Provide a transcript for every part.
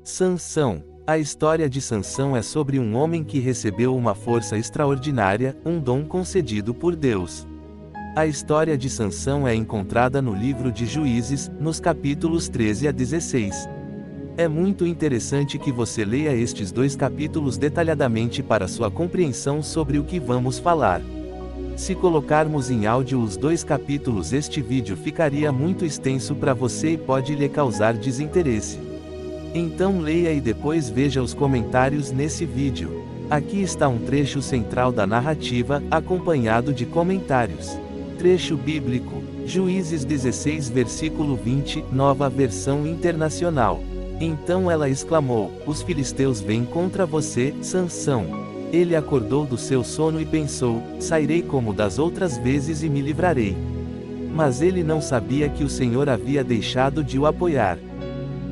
Sansão. A história de Sansão é sobre um homem que recebeu uma força extraordinária, um dom concedido por Deus. A história de Sansão é encontrada no livro de Juízes, nos capítulos 13 a 16. É muito interessante que você leia estes 2 capítulos detalhadamente para sua compreensão sobre o que vamos falar. Se colocarmos em áudio os 2 capítulos, este vídeo ficaria muito extenso para você e pode lhe causar desinteresse. Então leia e depois veja os comentários nesse vídeo. Aqui está um trecho central da narrativa, acompanhado de comentários. Trecho bíblico, Juízes 16 versículo 20, Nova Versão Internacional. Então ela exclamou: os filisteus vêm contra você, Sansão. Ele acordou do seu sono e pensou: sairei como das outras vezes e me livrarei. Mas ele não sabia que o Senhor havia deixado de o apoiar.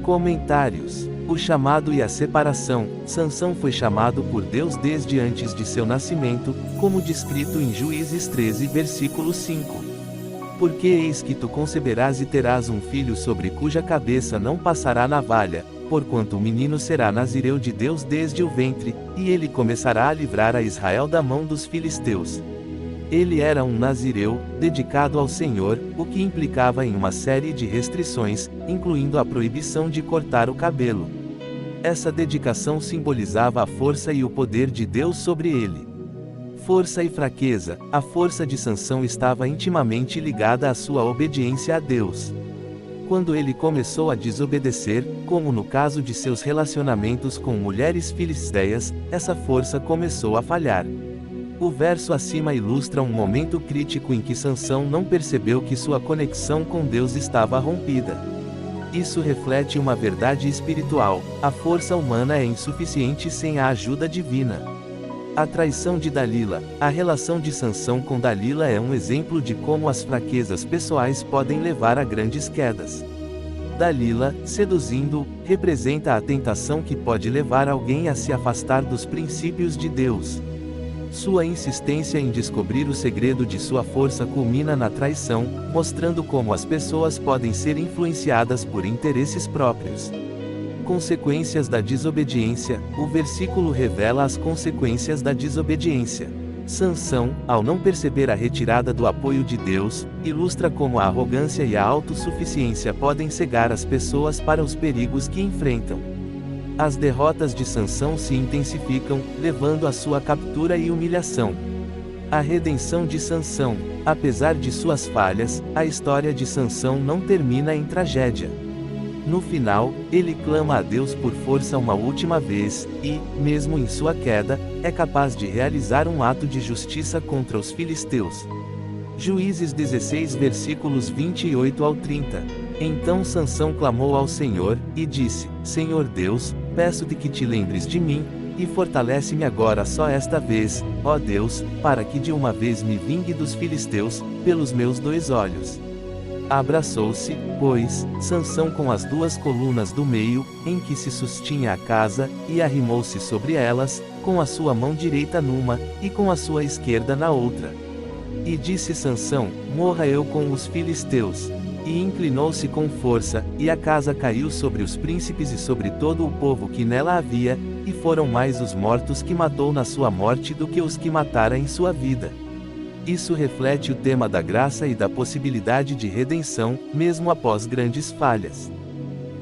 Comentários. O chamado e a separação. Sansão foi chamado por Deus desde antes de seu nascimento, como descrito em Juízes 13 versículo 5. Porque eis que tu conceberás e terás um filho sobre cuja cabeça não passará navalha, porquanto o menino será nazireu de Deus desde o ventre, e ele começará a livrar a Israel da mão dos filisteus. Ele era um nazireu, dedicado ao Senhor, o que implicava em uma série de restrições, incluindo a proibição de cortar o cabelo. Essa dedicação simbolizava a força e o poder de Deus sobre ele. Força e fraqueza. A força de Sansão estava intimamente ligada à sua obediência a Deus. Quando ele começou a desobedecer, como no caso de seus relacionamentos com mulheres filisteias, essa força começou a falhar. O verso acima ilustra um momento crítico em que Sansão não percebeu que sua conexão com Deus estava rompida. Isso reflete uma verdade espiritual: a força humana é insuficiente sem a ajuda divina. A traição de Dalila. A relação de Sansão com Dalila é um exemplo de como as fraquezas pessoais podem levar a grandes quedas. Dalila, seduzindo-o, representa a tentação que pode levar alguém a se afastar dos princípios de Deus. Sua insistência em descobrir o segredo de sua força culmina na traição, mostrando como as pessoas podem ser influenciadas por interesses próprios. Consequências da desobediência. O versículo revela as consequências da desobediência. Sansão, ao não perceber a retirada do apoio de Deus, ilustra como a arrogância e a autossuficiência podem cegar as pessoas para os perigos que enfrentam. As derrotas de Sansão se intensificam, levando à sua captura e humilhação. A redenção de Sansão. Apesar de suas falhas, a história de Sansão não termina em tragédia. No final, ele clama a Deus por força uma última vez, e, mesmo em sua queda, é capaz de realizar um ato de justiça contra os filisteus. Juízes 16 versículos 28 ao 30. Então Sansão clamou ao Senhor, e disse: Senhor Deus, peço-te que te lembres de mim, e fortalece-me agora só esta vez, ó Deus, para que de uma vez me vingue dos filisteus, pelos meus 2 olhos. Abraçou-se, pois, Sansão com as 2 colunas do meio, em que se sustinha a casa, e arrimou-se sobre elas, com a sua mão direita numa, e com a sua esquerda na outra. E disse Sansão: morra eu com os filisteus. E inclinou-se com força, e a casa caiu sobre os príncipes e sobre todo o povo que nela havia, e foram mais os mortos que matou na sua morte do que os que matara em sua vida. Isso reflete o tema da graça e da possibilidade de redenção, mesmo após grandes falhas.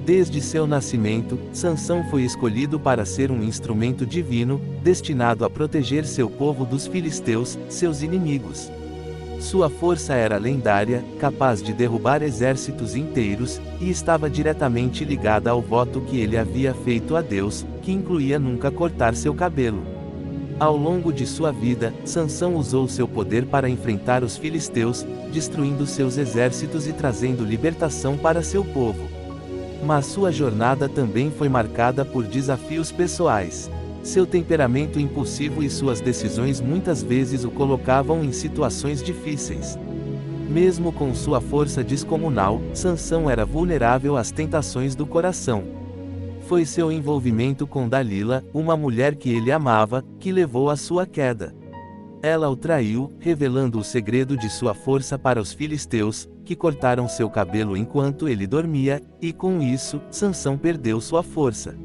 Desde seu nascimento, Sansão foi escolhido para ser um instrumento divino, destinado a proteger seu povo dos filisteus, seus inimigos. Sua força era lendária, capaz de derrubar exércitos inteiros, e estava diretamente ligada ao voto que ele havia feito a Deus, que incluía nunca cortar seu cabelo. Ao longo de sua vida, Sansão usou seu poder para enfrentar os filisteus, destruindo seus exércitos e trazendo libertação para seu povo. Mas sua jornada também foi marcada por desafios pessoais. Seu temperamento impulsivo e suas decisões muitas vezes o colocavam em situações difíceis. Mesmo com sua força descomunal, Sansão era vulnerável às tentações do coração. Foi seu envolvimento com Dalila, uma mulher que ele amava, que levou à sua queda. Ela o traiu, revelando o segredo de sua força para os filisteus, que cortaram seu cabelo enquanto ele dormia, e com isso, Sansão perdeu sua força.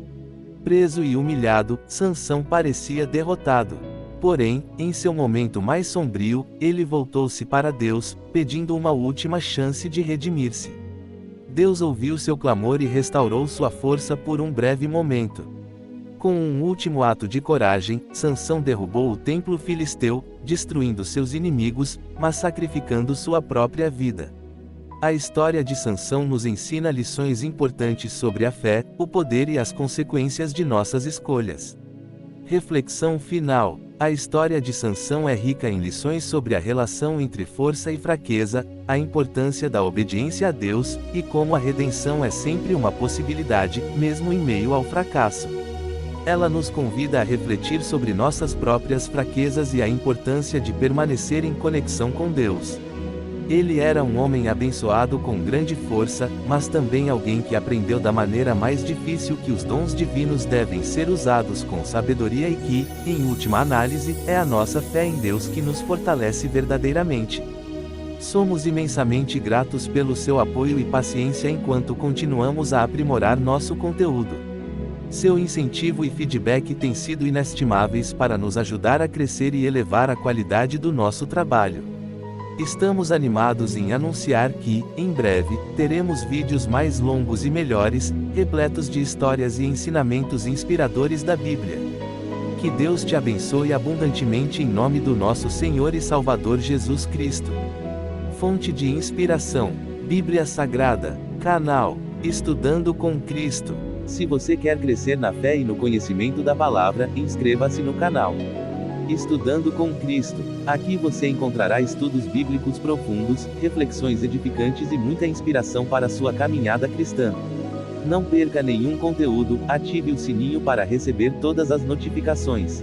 Preso e humilhado, Sansão parecia derrotado. Porém, em seu momento mais sombrio, ele voltou-se para Deus, pedindo uma última chance de redimir-se. Deus ouviu seu clamor e restaurou sua força por um breve momento. Com um último ato de coragem, Sansão derrubou o templo filisteu, destruindo seus inimigos, mas sacrificando sua própria vida. A história de Sansão nos ensina lições importantes sobre a fé, o poder e as consequências de nossas escolhas. Reflexão final. A história de Sansão é rica em lições sobre a relação entre força e fraqueza, a importância da obediência a Deus, e como a redenção é sempre uma possibilidade, mesmo em meio ao fracasso. Ela nos convida a refletir sobre nossas próprias fraquezas e a importância de permanecer em conexão com Deus. Ele era um homem abençoado com grande força, mas também alguém que aprendeu da maneira mais difícil que os dons divinos devem ser usados com sabedoria e que, em última análise, é a nossa fé em Deus que nos fortalece verdadeiramente. Somos imensamente gratos pelo seu apoio e paciência enquanto continuamos a aprimorar nosso conteúdo. Seu incentivo e feedback têm sido inestimáveis para nos ajudar a crescer e elevar a qualidade do nosso trabalho. Estamos animados em anunciar que, em breve, teremos vídeos mais longos e melhores, repletos de histórias e ensinamentos inspiradores da Bíblia. Que Deus te abençoe abundantemente em nome do nosso Senhor e Salvador Jesus Cristo. Fonte de inspiração: Bíblia Sagrada. Canal Estudando com Cristo. Se você quer crescer na fé e no conhecimento da palavra, inscreva-se no canal Estudando com Cristo. Aqui você encontrará estudos bíblicos profundos, reflexões edificantes e muita inspiração para a sua caminhada cristã. Não perca nenhum conteúdo, ative o sininho para receber todas as notificações.